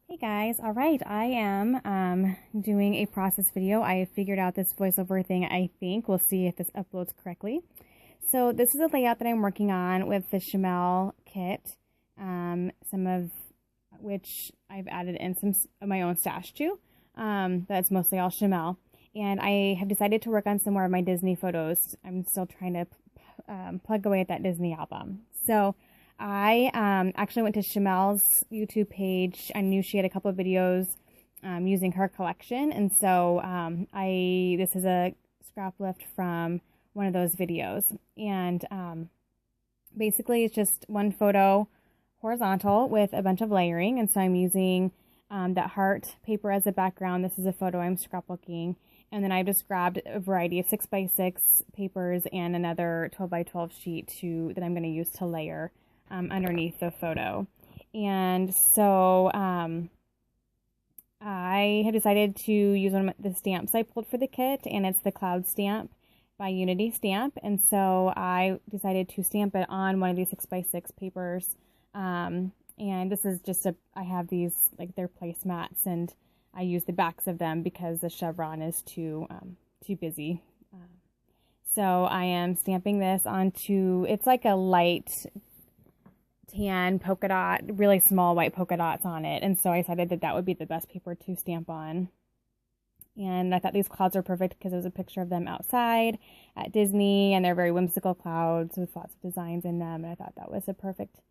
Hey guys, all right, I am doing a process video. I figured out this voiceover thing, I think. We'll see if this uploads correctly. So this is a layout that I'm working on with the Chamel kit, some of which I've added in some of my own stash to. That's mostly all Chamel. And I have decided to work on some more of my Disney photos. I'm still trying to plug away at that Disney album. So I actually went to Chamel's YouTube page. I knew she had a couple of videos using her collection, and so this is a scrap lift from one of those videos, and basically it's just one photo horizontal with a bunch of layering, and so I'm using that heart paper as a background. This is a photo I'm scrapbooking, and then I just grabbed a variety of 6x6 papers and another 12x12 sheet that I'm going to use to layer underneath the photo. And so I have decided to use one of the stamps I pulled for the kit, and it's the Cloud Stamp by Unity Stamp. And so I decided to stamp it on one of these 6x6 papers. And this is just I have these, like, they're placemats, and I use the backs of them because the chevron is too busy. So I am stamping this onto, it's like a light tan polka dot, really small white polka dots on it, and so I decided that that would be the best paper to stamp on. And I thought these clouds are perfect because there's a picture of them outside at Disney, and they're very whimsical clouds with lots of designs in them, and I thought that was a perfect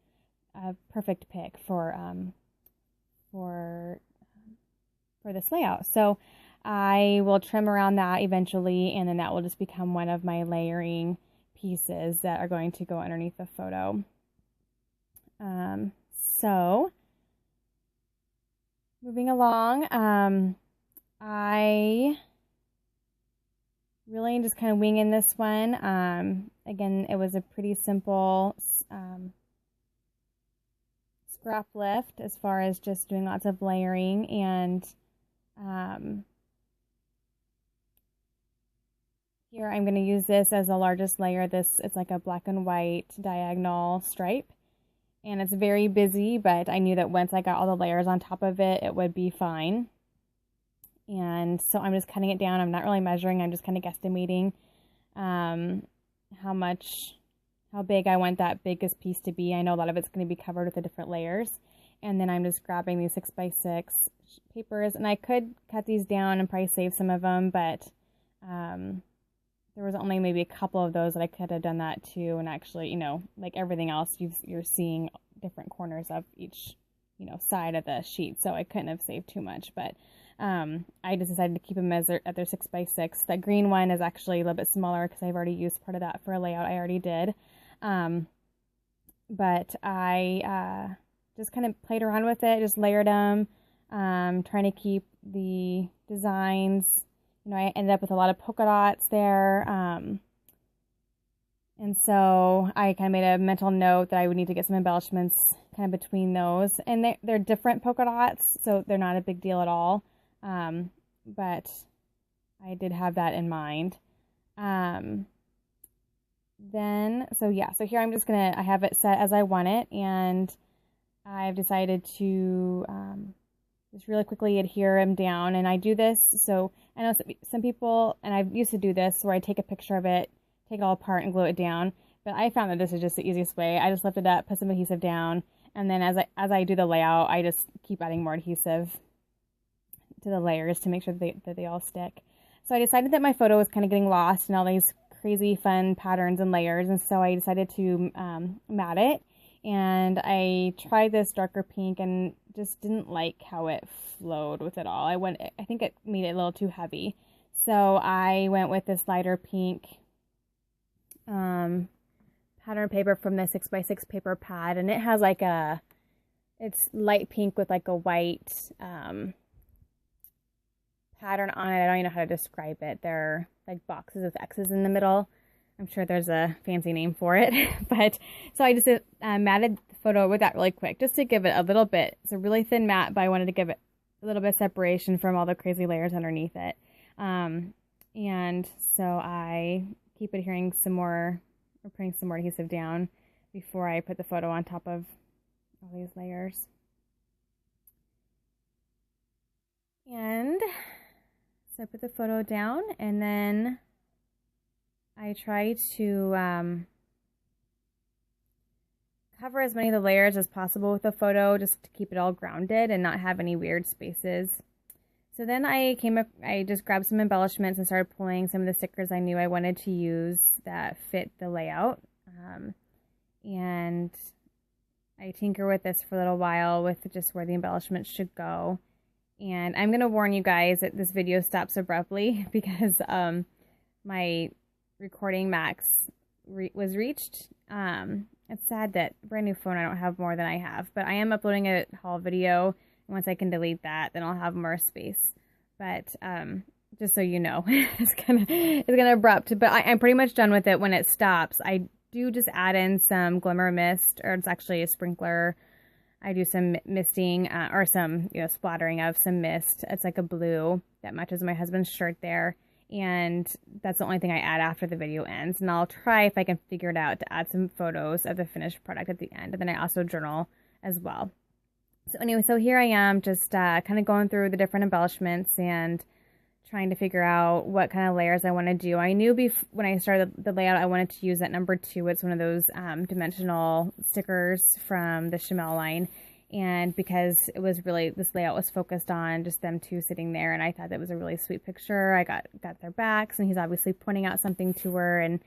pick for this layout. So I will trim around that eventually, and then that will just become one of my layering pieces that are going to go underneath the photo. So moving along, I really am just kind of winging this one. Again, it was a pretty simple scrap lift as far as just doing lots of layering, and here I'm going to use this as the largest layer. It's like a black and white diagonal stripe. And it's very busy, but I knew that once I got all the layers on top of it, it would be fine. And so I'm just cutting it down. I'm not really measuring. I'm just kind of guesstimating how big I want that biggest piece to be. I know a lot of it's going to be covered with the different layers. And then I'm just grabbing these 6x6 papers. And I could cut these down and probably save some of them, but there was only maybe a couple of those that I could have done that too. And actually, like everything else, you're seeing different corners of each, side of the sheet. So I couldn't have saved too much, but I just decided to keep them at their 6x6. The green one is actually a little bit smaller because I've already used part of that for a layout I already did. But I just kind of played around with it, just layered them, trying to keep the designs. I ended up with a lot of polka dots there. And so I kind of made a mental note that I would need to get some embellishments kind of between those. And they're different polka dots, so they're not a big deal at all. But I did have that in mind. So here I'm just I have it set as I want it, and I've decided to just really quickly adhere them down. And I do this, so I know some people, and I used to do this, where I take a picture of it, take it all apart and glue it down, but I found that this is just the easiest way. I just lift it up, put some adhesive down, and then as I do the layout, I just keep adding more adhesive to the layers to make sure that they all stick. So I decided that my photo was kind of getting lost in all these crazy fun patterns and layers, and so I decided to mat it. And I tried this darker pink and just didn't like how it flowed with it all. I think it made it a little too heavy. So I went with this lighter pink pattern paper from the 6x6 paper pad, and it has like it's light pink with like a white pattern on it. I don't even know how to describe it. They're like boxes with X's in the middle. I'm sure there's a fancy name for it, but so I just matted the photo with that really quick, just to give it a little bit. It's a really thin mat, but I wanted to give it a little bit of separation from all the crazy layers underneath it. And so I keep adhering some more, or putting some more adhesive down before I put the photo on top of all these layers. And so I put the photo down, and then I try to cover as many of the layers as possible with the photo, just to keep it all grounded and not have any weird spaces. So then I just grabbed some embellishments and started pulling some of the stickers I knew I wanted to use that fit the layout. And I tinker with this for a little while with just where the embellishments should go. And I'm going to warn you guys that this video stops abruptly because my recording max was reached. It's sad that brand new phone I don't have more than I have, but I am uploading a haul video. Once I can delete that, then I'll have more space. But just so you know, it's gonna abrupt. But I'm pretty much done with it. When it stops, I do just add in some glimmer mist, or it's actually a sprinkler. I do some misting or some splattering of some mist. It's like a blue that matches my husband's shirt there. And that's the only thing I add after the video ends. And I'll try, if I can figure it out, to add some photos of the finished product at the end. And then I also journal as well. So anyway, so here I am just kind of going through the different embellishments and trying to figure out what kind of layers I want to do. I knew when I started the layout, I wanted to use that number 2. It's one of those dimensional stickers from the Shimelle line. And because it was really, this layout was focused on just them two sitting there, and I thought that was a really sweet picture. I got their backs, and he's obviously pointing out something to her, and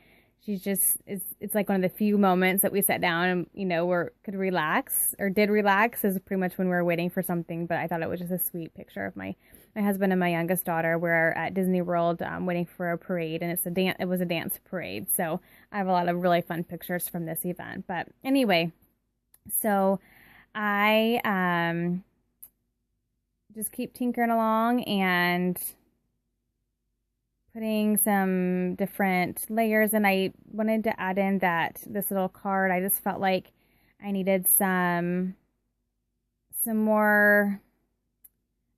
she's just, it's like one of the few moments that we sat down and, could relax, or did relax, is pretty much when we were waiting for something. But I thought it was just a sweet picture of my husband and my youngest daughter. We're at Disney World waiting for a parade, and it was a dance parade. So I have a lot of really fun pictures from this event. But anyway, so I just keep tinkering along and putting some different layers, and I wanted to add in this little card. I just felt like I needed some more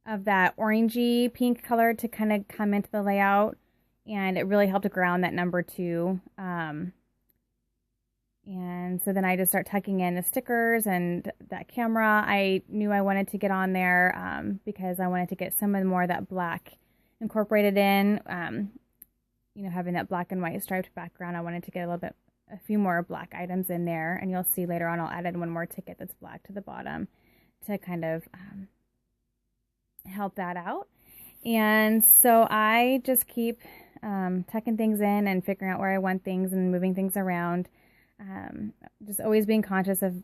of that orangey pink color to kind of come into the layout, and it really helped to ground that number 2. And so then I just start tucking in the stickers and that camera. I knew I wanted to get on there because I wanted to get some more of that black incorporated in. Having that black and white striped background, I wanted to get a few more black items in there. And you'll see later on I'll add in one more ticket that's black to the bottom to kind of help that out. And so I just keep tucking things in and figuring out where I want things and moving things around. Just always being conscious of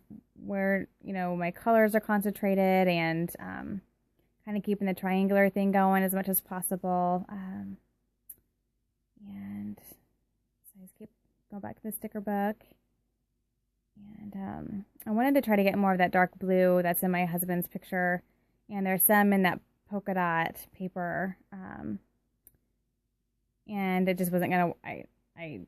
where, my colors are concentrated, and kind of keeping the triangular thing going as much as possible. And so I just keep going back to the sticker book. And I wanted to try to get more of that dark blue that's in my husband's picture. And there's some in that polka dot paper. And it just wasn't going to, I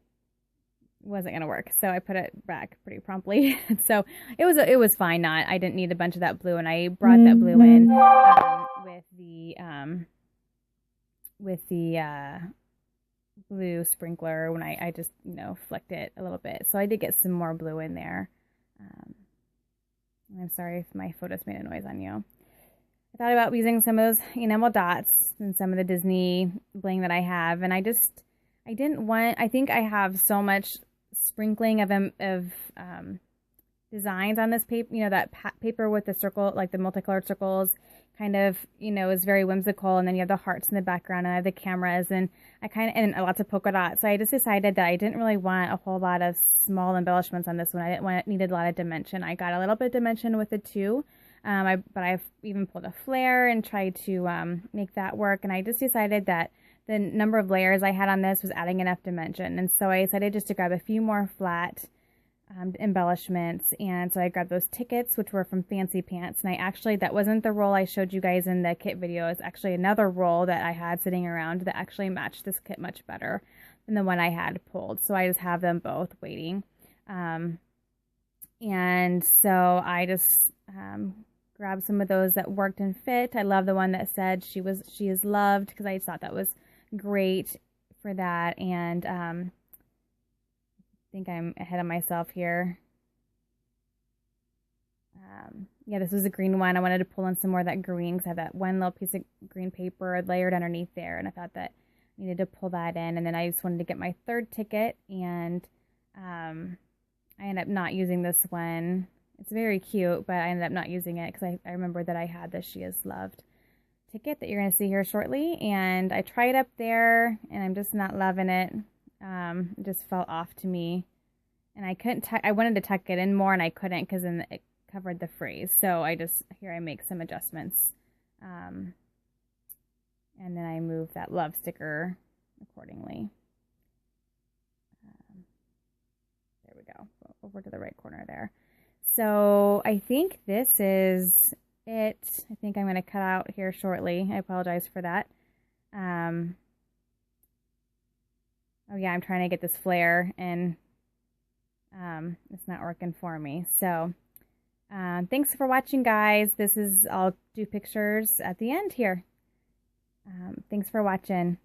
wasn't going to work. So I put it back pretty promptly. So it was fine. I didn't need a bunch of that blue, and I brought that blue in with the blue sprinkler when I just, flicked it a little bit. So I did get some more blue in there. I'm sorry if my photos made a noise on you. I thought about using some of those enamel dots and some of the Disney bling that I have, and I think I have so much sprinkling of designs on this paper, that paper with the circle, like the multicolored circles, kind of, is very whimsical. And then you have the hearts in the background, and I have the cameras, and and lots of polka dots. So I just decided that I didn't really want a whole lot of small embellishments on this one. I didn't want it needed a lot of dimension. I got a little bit of dimension with the 2. But I've even pulled a flare and tried to make that work. And I just decided that the number of layers I had on this was adding enough dimension. And so I decided just to grab a few more flat embellishments. And so I grabbed those tickets, which were from Fancy Pants. And that wasn't the roll I showed you guys in the kit video. It's actually another roll that I had sitting around that actually matched this kit much better than the one I had pulled. So I just have them both waiting. And so I just grabbed some of those that worked and fit. I love the one that said she is loved, because I just thought that was great for that. And I think I'm ahead of myself here. yeah, this was a green one. I wanted to pull in some more of that green because I had that one little piece of green paper layered underneath there, and I thought that I needed to pull that in. And then I just wanted to get my third ticket, and I ended up not using this one. It's very cute, but I ended up not using it because I remember that I had the She Is Loved ticket that you're going to see here shortly, and I tried up there, and I'm just not loving it. It just fell off to me, and I couldn't. I wanted to tuck it in more, and I couldn't because then it covered the phrase. So I make some adjustments, and then I move that love sticker accordingly. There we go, over to the right corner there. So I think this is it. I think I'm going to cut out here shortly. I apologize for that. Oh yeah, I'm trying to get this flare, and it's not working for me. So thanks for watching, guys. I'll do pictures at the end here. Thanks for watching.